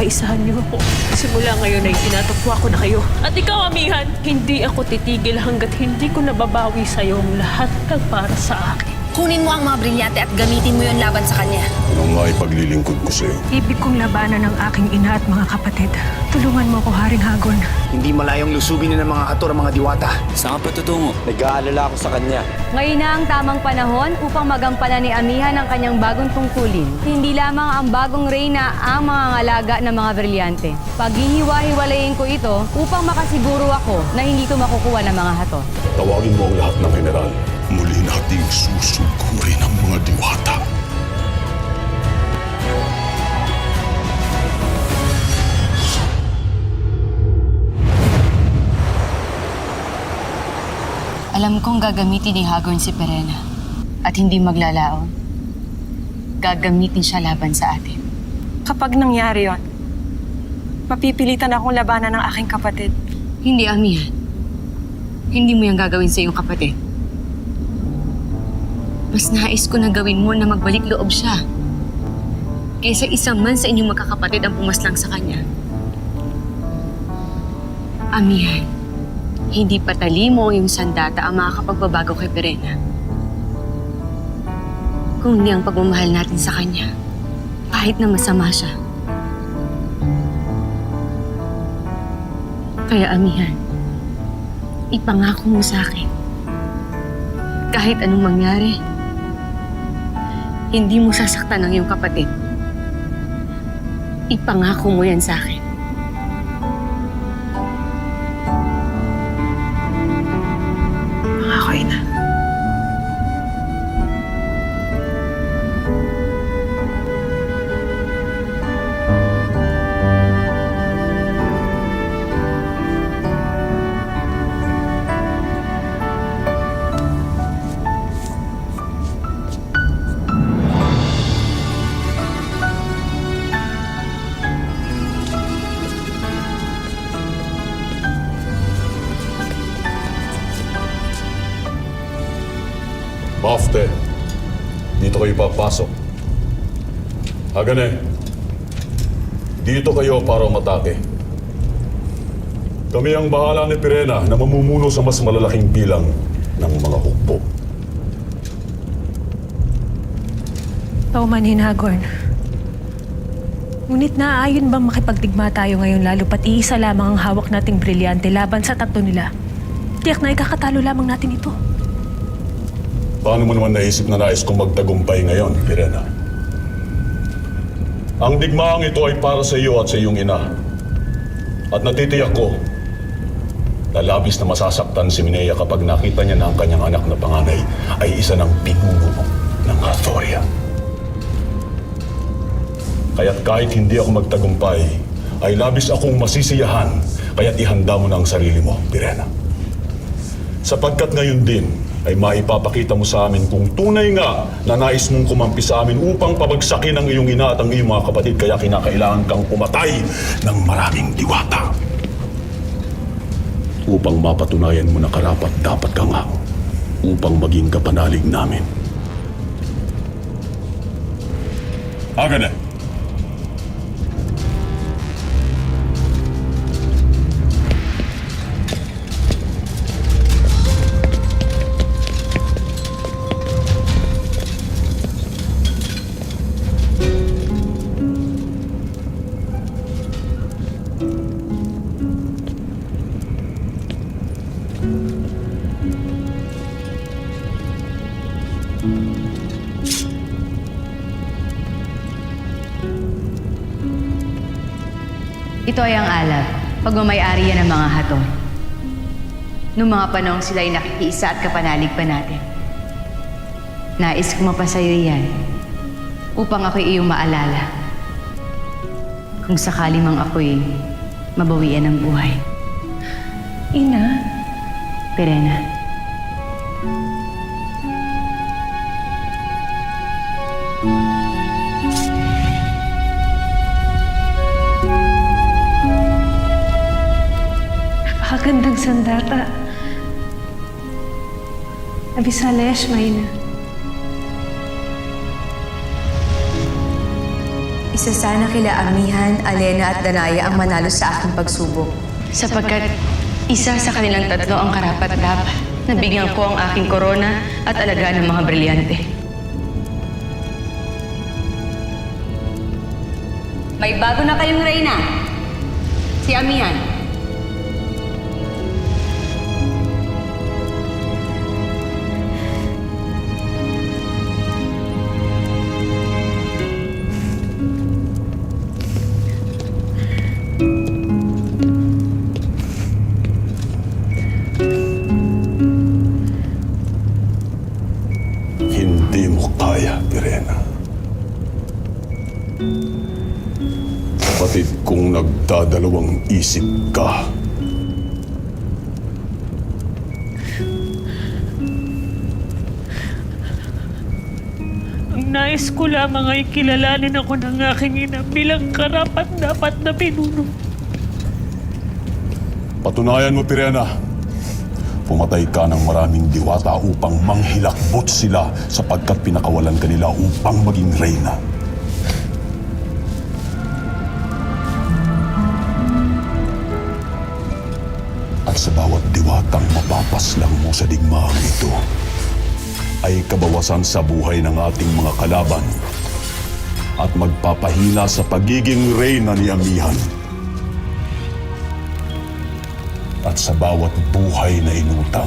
pakaisahan niyo ako. Simula ngayon ay tinatapwa ko na kayo. At ikaw, amihan, hindi ako titigil hanggat hindi ko nababawi sa'yo ang lahat ng para sa akin. Kunin mo ang mga brilyante at gamitin mo yon laban sa kanya. Anong maipaglilingkod ko sa'yo? Ibig kong labanan ng aking ina at mga kapatid. Tulungan mo ko, Haring Hagon. Hindi malayong lusubin ng mga hator ang mga diwata. Saan ka patutungo? Nag-aalala ako sa kanya. Ngayon na ang tamang panahon upang magampanan ni Amihan ang kanyang bagong tungkulin. Hindi lamang ang bagong reyna ang mga ngalaga ng mga brilyante. Paghihiwa-hiwalayin ko ito upang makasiguro ako na hindi ito makukuha ng mga hato. Tawagin mo ang lahat ng general. Muli nating susugurin ang mga diwata. Alam kong gagamitin ni Hagorn si Perena at hindi maglalaon. Gagamitin siya laban sa atin. Kapag nangyari yon, mapipilitan akong labanan ng aking kapatid. Hindi, Amihan. Hindi mo yung gagawin sa iyong kapatid. Mas nais ko na gawin mo na magbalik loob siya. Kaysa isang man sa inyong magkakapatid ang pumaslang sa kanya. Amihan, hindi patali mo ang iyong sandata ang makakapagbabago kay Perena. Kung hindi ang pagmamahal natin sa kanya, kahit na masama siya. Kaya, Amihan, ipangako mo sa akin, kahit anong mangyari, hindi mo sasaktan ang iyong kapatid. Ipangako mo yan sa akin. Pangako, Ina. Bafte, dito kayo papasok. Hagane, dito kayo para umatake. Kami ang bahala ni Pirena na mamumuno sa mas malalaking bilang ng mga hukbo. Paumanhin, Hagorn. Ngunit naaayon bang makipagdigma tayo ngayon lalo pat iisa lamang ang hawak nating brilyante laban sa tatlo nila? Tiyak na ikakatalo lamang natin ito. Paano mo naman naisip na nais kong magtagumpay ngayon, Pirena? Ang digmaang ito ay para sa iyo at sa iyong ina. At natitiyak ko na labis na masasaktan si Minea kapag nakita niya na ang kanyang anak na panganay ay isa ng pinuno ng Hathoria. Kaya't kahit hindi ako magtagumpay, ay labis akong masisiyahan, kaya't ihanda mo na ang sarili mo, Pirena. Sapagkat ngayon din, ay maipapakita mo sa amin kung tunay nga na nais mong kumampi sa amin upang pabagsakin ang iyong ina at ang iyong mga kapatid, kaya kinakailangan kang pumatay ng maraming diwata. Upang mapatunayan mo na karapat dapat ka nga, upang maging kapanalig namin. Agad na! Ito ay ang alab. Pagmamayari yan ng mga hato. Noong mga panahong sila ay nakikiisa at kapanalig pa natin. Nais ko mapasayo yan upang ako'y iyong maalala. Kung sakali mang ako'y mabawian ng buhay. Ina, Pirena. napakagandang sandata. Abisalesh, Mayna. Isa sana kila Amihan, Alena at Danaya ang manalo sa aking pagsubok. Sapagkat isa sa kanilang tatlo ang karapat-dapat na bigyan ko ang aking korona at alagaan ng mga brilyante. May bago na kayong reyna. Si Amihan. Hindi mo kaya, Pirena. Kapatid kong nagdadalawang isip ka. Ang nais ko lamang ay kilalanin ako ng aking ina bilang karapat-dapat na pinuno. Patunayan mo, Pirena. Pumatay ka ng maraming diwata upang manghilakbot sila sapagkat pinakawalan ka nila upang maging reyna. At sa bawat diwatang mapapaslang mo sa digmaang ito, ay kabawasan sa buhay ng ating mga kalaban at magpapahina sa pagiging reyna ni Amihan. At sa bawat buhay na inutang,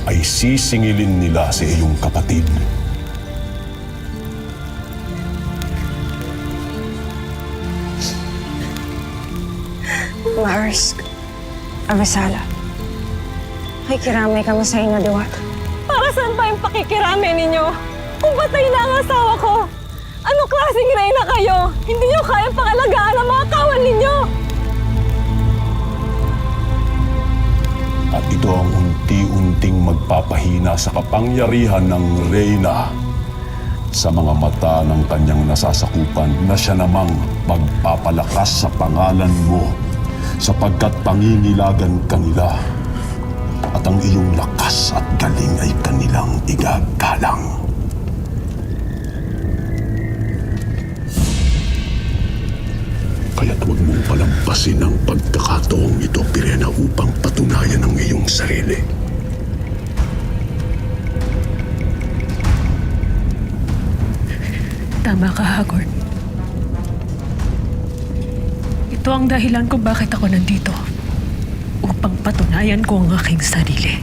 ay sisingilin nila sa iyong kapatid. Mars, Abisala. Kikiramay kami sa inyo, Diwata. Para saan pa yung pakikiramay ninyo? Kung patay na ang asawa ko, anong klaseng reyna kayo? Hindi nyo kayang pangalagaan ang mga kawan ninyo! At ito ang unti-unting magpapahina sa kapangyarihan ng reyna sa mga mata ng kanyang nasasakupan na siya namang magpapalakas sa pangalan mo sapagkat pangingilagan kanila at ang iyong lakas at galing ay kanilang igagalang. Kaya't huwag mong palampasin ang pagkakataong ito, Pirena, upang patunayan ang iyong sarili. Tama ka, Hagorn. Ito ang dahilan kung bakit ako nandito. Upang patunayan ko ang aking sarili.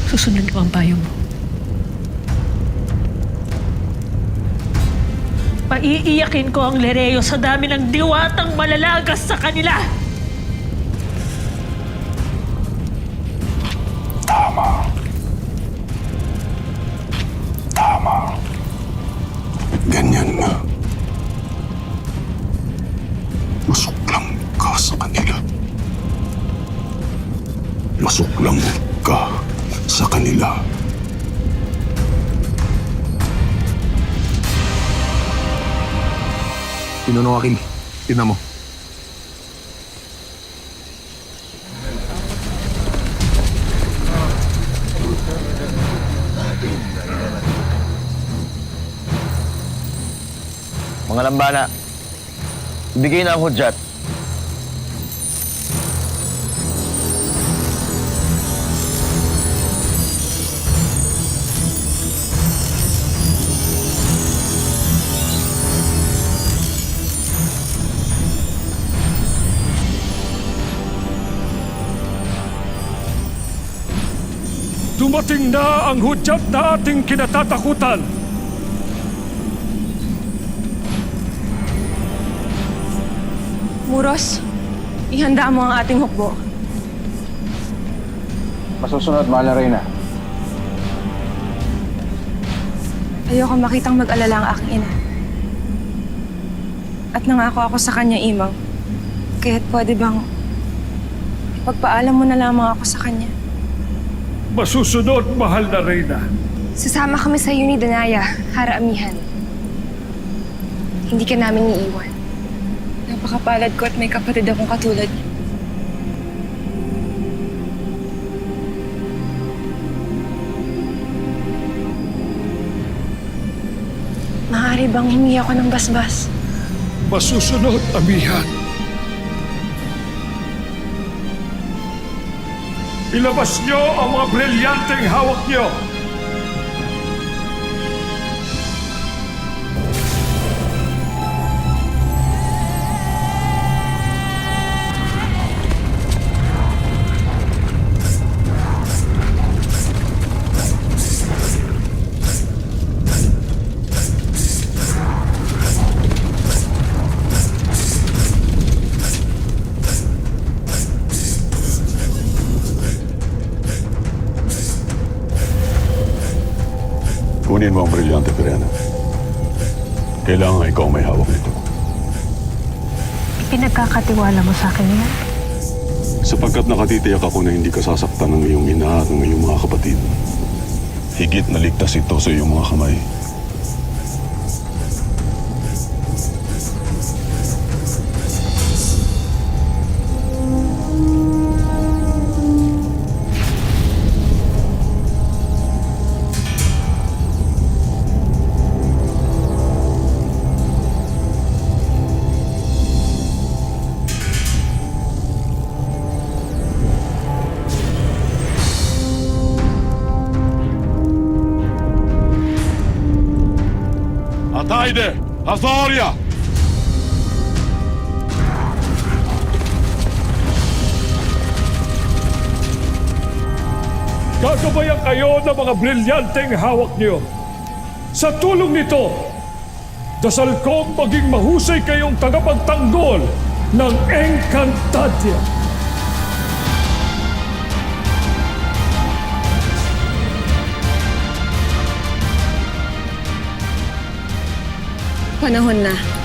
Susunod ko ang payo mo. Paiiyakin ko ang Lereo sa dami ng diwatang malalagas sa kanila. Tama. Tama. Ganyan na. Masuklang ka sa kanila. Masuklang ka sa kanila. Pinuno Akil, tingnan mo. Mga lambana, ibigay na ang hudyat. Dumating na ang hudyat na ating kinatatakutan. Muros, ihanda mo ang ating hukbo. Masusunod, mahal na reyna. Ayoko makitang mag-alala ang aking ina. At nangako ako sa kanya, Imang. Kaya't pwede bang ipagpaalam mo na lamang ako sa kanya? Masusunod, mahal na reyna. Sasama kami sa iyo ni Danaya, Hara Amihan. Hindi ka namin iiwan. Napakapalad ko at may kapatid akong katulad niya. Maaari bang humingi ako ng basbas? Masusunod, amihan. Ilabas niyo ang mga brilyanteng hawak niyo. Kunin mo ang brilyante, Pirena. Kailangan ikaw may hawak nito. Pinagkakatiwala mo sa akin yan? Sapagkat nakatitiyak ako na hindi ka sasaktan ng iyong ina at ng iyong mga kapatid. Higit na ligtas ito sa iyong mga kamay. Haydi, Azoria! Gagabayan kayo ng mga brilyanteng hawak niyo. Sa tulong nito, dasal kong maging mahusay kayong tagapagtanggol ng Encantadia. Panahon na.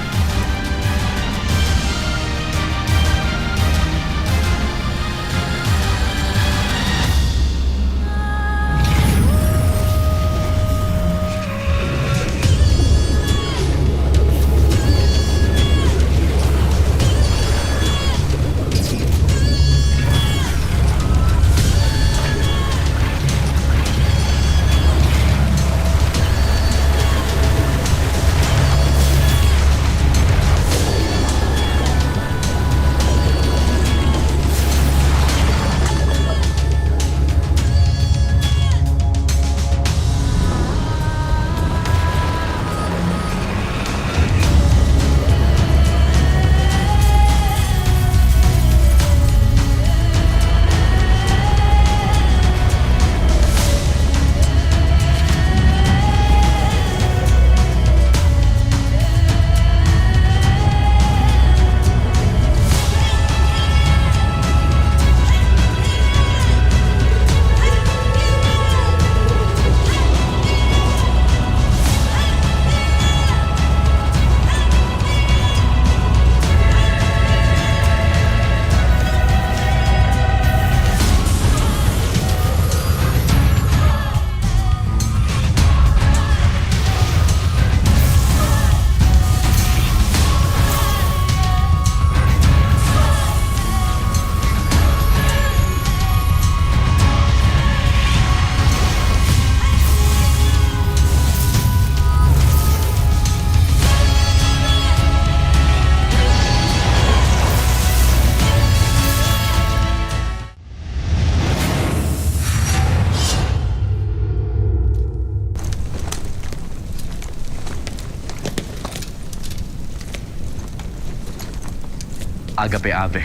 Agape Ave.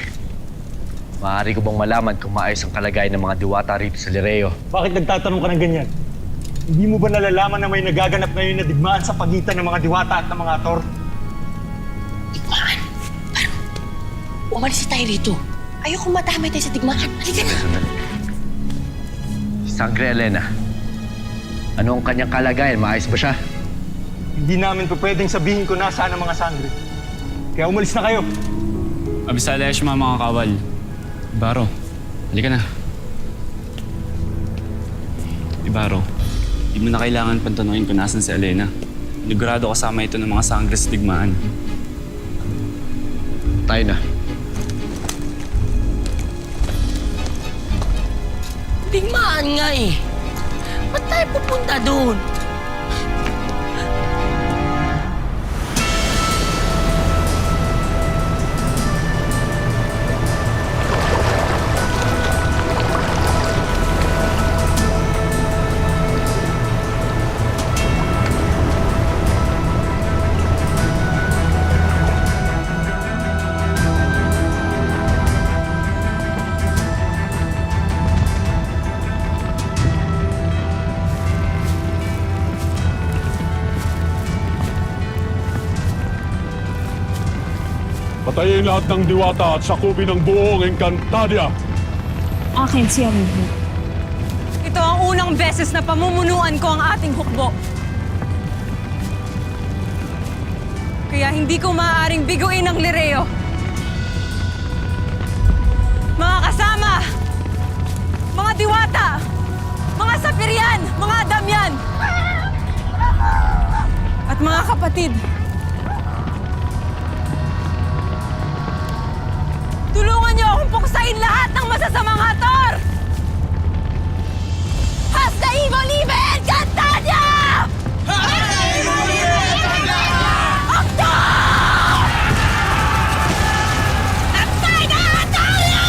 Maaari ko bang malaman kung maayos ang kalagayan ng mga diwata rito sa Lireo? Bakit nagtatanong ka ng ganyan? Hindi mo ba nalalaman na may nagaganap ngayon na digmaan sa pagitan ng mga diwata at ng mga aktor? Digmaan? Parang umalis tayo rito. Ayoko matamay tayo sa digmaan. Halika na! Sangre Elena. Ano ang kanyang kalagayan? Maayos ba siya? Hindi namin pa pwedeng sabihin kung nasaan ang mga sangre. Kaya umalis na kayo. Abisala siya mga kawal. Ibaro, halika na. Ibaro, di mo na kailangan pantanungin kung nasan si Elena. Ligurado kasama ito ng mga sangre sa digmaan. Tayo na. Digmaan nga eh. Ba't tayo pupunta doon? Patayin lahat ng diwata at sakupin ng buong Encantadia. Akin si Amihan. Ito ang unang beses na pamumunuan ko ang ating hukbo. Kaya hindi ko maaaring biguin ang Lireo. Mga kasama! Mga diwata! Mga sapiryan! Mga damyan! At mga kapatid! Tulungan niyo akong puksain lahat ng masasamang hator! Hasta Ivo Libe Encantadia! Hasta Ivo Libe Encantadia! Aktor! Nagsay na Atalia!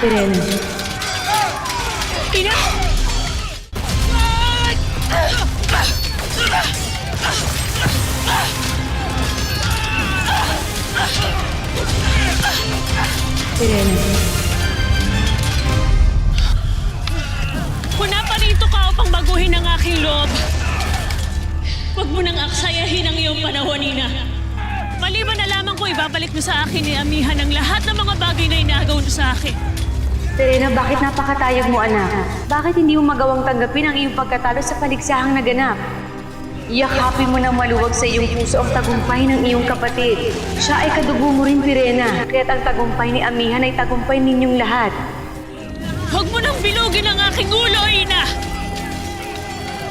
Serena. Ina! Serena. Kung naparito ka upang baguhin ang aking loob, huwag mo nang aksayahin ang iyong panahon, Ina. Maliban na lamang ko ibabalik mo sa akin ni Amihan ang lahat ng mga bagay na inagaw mo sa akin. Serena, bakit napakatayog mo, anak? Bakit hindi mo magawang tanggapin ang iyong pagkatalo sa paliksahang naganap? Yakapin mo na maluwag sa iyong puso ang tagumpay ng iyong kapatid. Siya ay kadugo mo rin, Pirena. Kaya't ang tagumpay ni Amihan ay tagumpay ninyong lahat. Huwag mo nang bilugin ang aking ulo, Ina!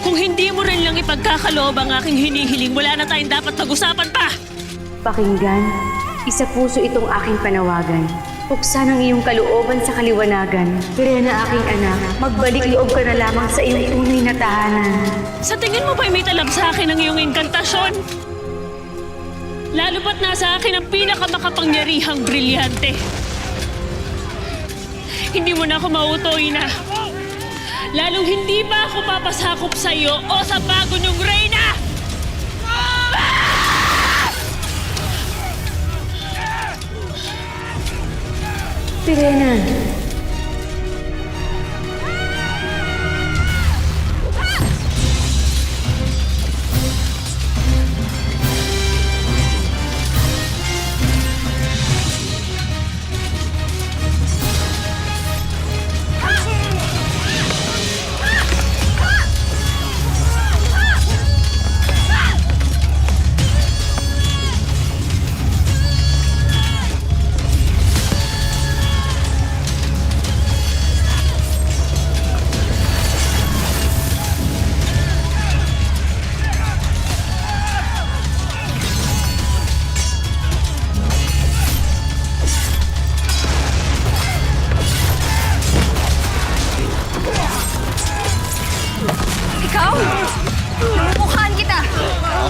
Kung hindi mo rin lang ipagkakaloob ang aking hinihiling, wala na tayong dapat pag-usapan pa! Pakinggan, isa puso itong aking panawagan. Buksan ang iyong kalooban sa kaliwanagan. Pirena, aking anak, magbalik loob ka na lamang sa iyong tunay na tahanan. Sa tingin mo ba'y may talab sa akin ang iyong inkantasyon? Lalo pat nasa akin ang pinakamakapangyarihang brilyante. Hindi mo na ako mauutoy na. Lalong hindi pa ako papasakop sa iyo o sa bago niyong reyna! Pirena.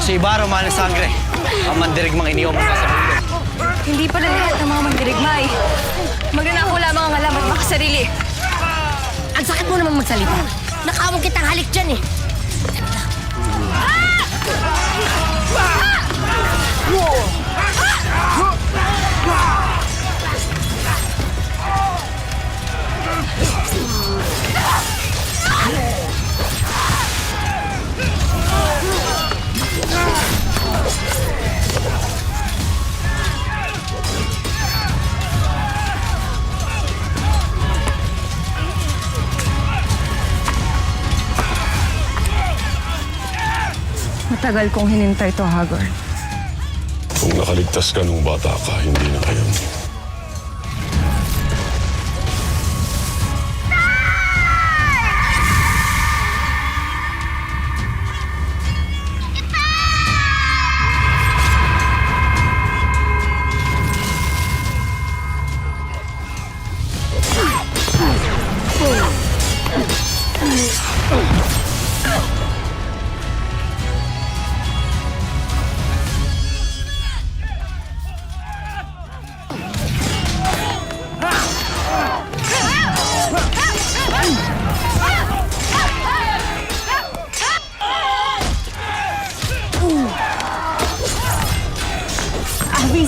Si Ibarro, mahal ng sangre. Ang mandirigmang iniyo mula sa mundo. Hindi pala lahat ng mga magdirigma eh. Magnanakaw lamang ang alam at makasarili. Ang sakit mo naman magsalita. Nakawag kitang halik dyan eh. Matagal kong hinintay to, Haggard. Kung nakaligtas ka nung bata ka, hindi na ngayon.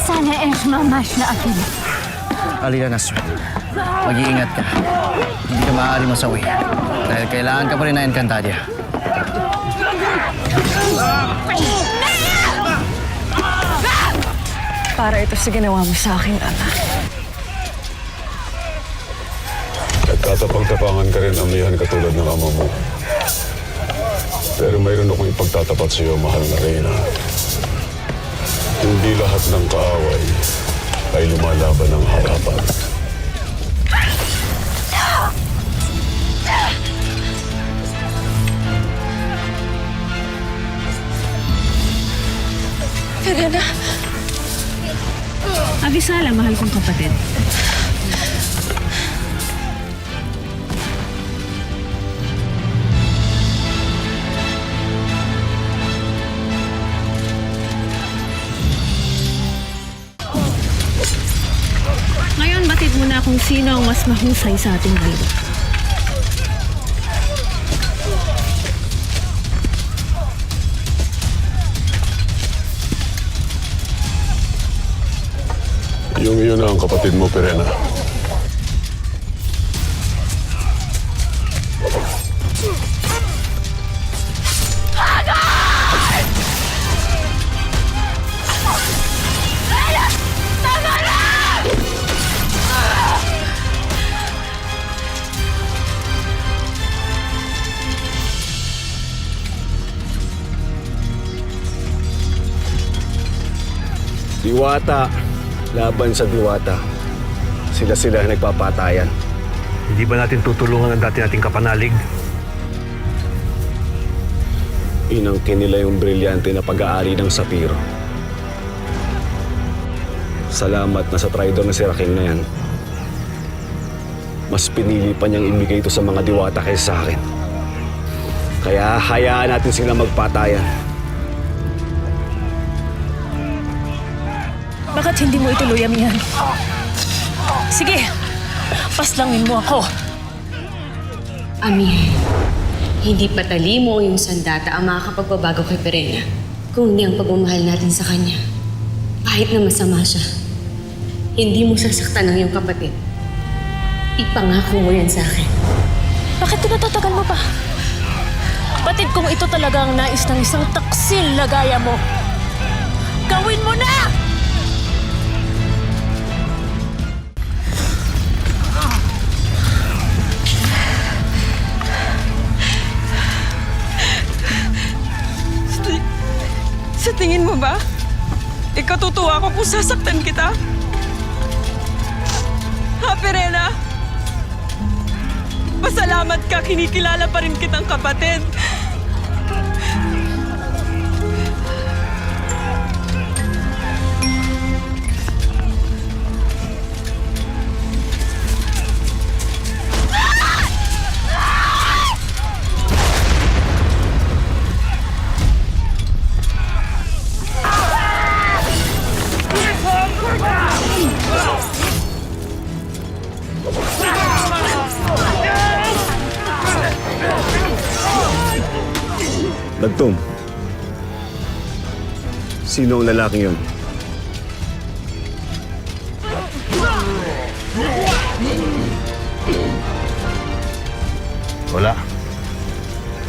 Sana mamash na akin. Alina Nasr, mag-iingat ka. Hindi ka maaari masawi. Dahil kailangan ka pa rin na Encantadia. Para ito sa ginawa mo sa akin, Ama. Nagtatapang-tapangan ka rin, amihan katulad ng ama mo. Pero mayroon akong ipagtatapat sa iyo, mahal na Reyna. Hindi lahat ng kaaway ay lumalaban ng harapan. Verena. Abisala, mahal kong kapatid. Ngayon, batid mo na kung sino ang mas mahusay sa ating dalawa. Yung iyon na ang kapatid mo, Perena. Diwata, laban sa Diwata. Sila-sila ang nagpapatayan. Hindi ba natin tutulungan ang dati nating kapanalig? Inangkin nila yung brilyante na pag-aari ng Sapiro. Salamat na sa traidor na si Raquel na yan. Mas pinili pa niyang ibigay ito sa mga Diwata kaysa sa akin. Kaya hayaan natin sila magpatayan. Bakit hindi mo ituloy, amihan? Sige, paslangin mo ako. Amihan, hindi patali mo yung sandata ang makakapagbabago kay Perena kung hindi ang pagmamahal natin sa kanya. Kahit na masama siya, hindi mo sasaktan ang iyong kapatid. Ipangako mo yan sa akin. Bakit tinatatagal mo pa? Batid kung ito talaga ang nais ng isang taksil na gaya mo. Gawin mo na! Sa tingin mo ba? Ikatutuwa ko kung sasaktan kita? Ha, Perena? Pasalamat ka, kinikilala pa rin kitang kapatid. Dagtong, sino ang lalaking yun? Wala.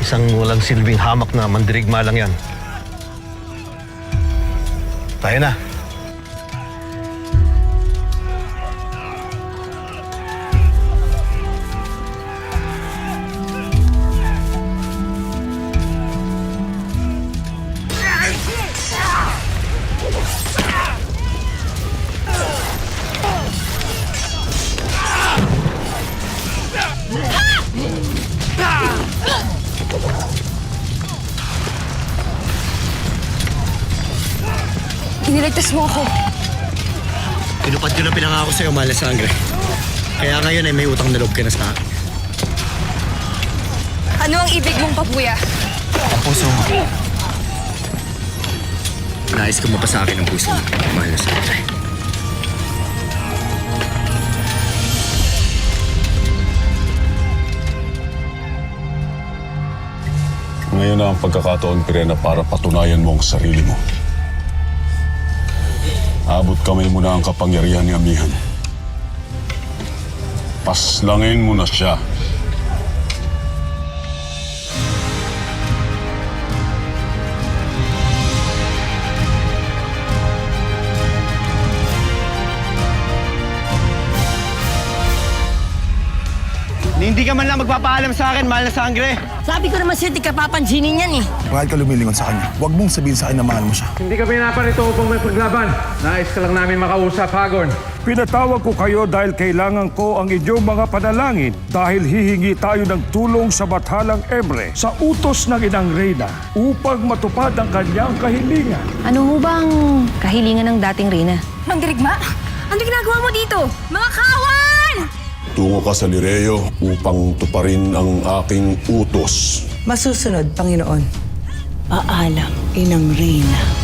Isang walang silbing hamak na mandirigma lang yan. Tayo na. Iniligtas mo ako. Pinupad ko na pinangako sa'yo, mahal na sangre. Kaya ngayon ay may utang na loob ka na sa akin. Ano ang ibig mong papuya? Ang puso mo. Nais ko mapasa akin ang puso mo, mahal na sangre. Ngayon na ang pagkakataon, Pirena, para patunayan mo ang sarili mo. Abot kamay mo na ang kapangyarihan ni Amihan. Paslangin mo na siya. Hindi ka man lang magpapaalam sa akin, mahal na sangre. Sabi ko naman sa'yo, di ka papansinin yan eh. Bakit ka lumilingon sa kanya? Huwag mong sabihin sa akin na mahal mo siya. Hindi ka pinaparito upang may paglaban. Nais ka lang namin makausap, Hagon. Pinatawag ko kayo dahil kailangan ko ang inyong mga panalangin dahil hihingi tayo ng tulong sa Bathalang Ebre sa utos ng Inang Reyna upang matupad ang kanyang kahilingan. Ano ho ba ang kahilingan ng dating Reyna? Mandirigma? Ano ginagawa mo dito? Mga kawan! Tungo ka sa Lireo upang tuparin ang aking utos. Masusunod, Panginoon. Paalam, Inang Reyna.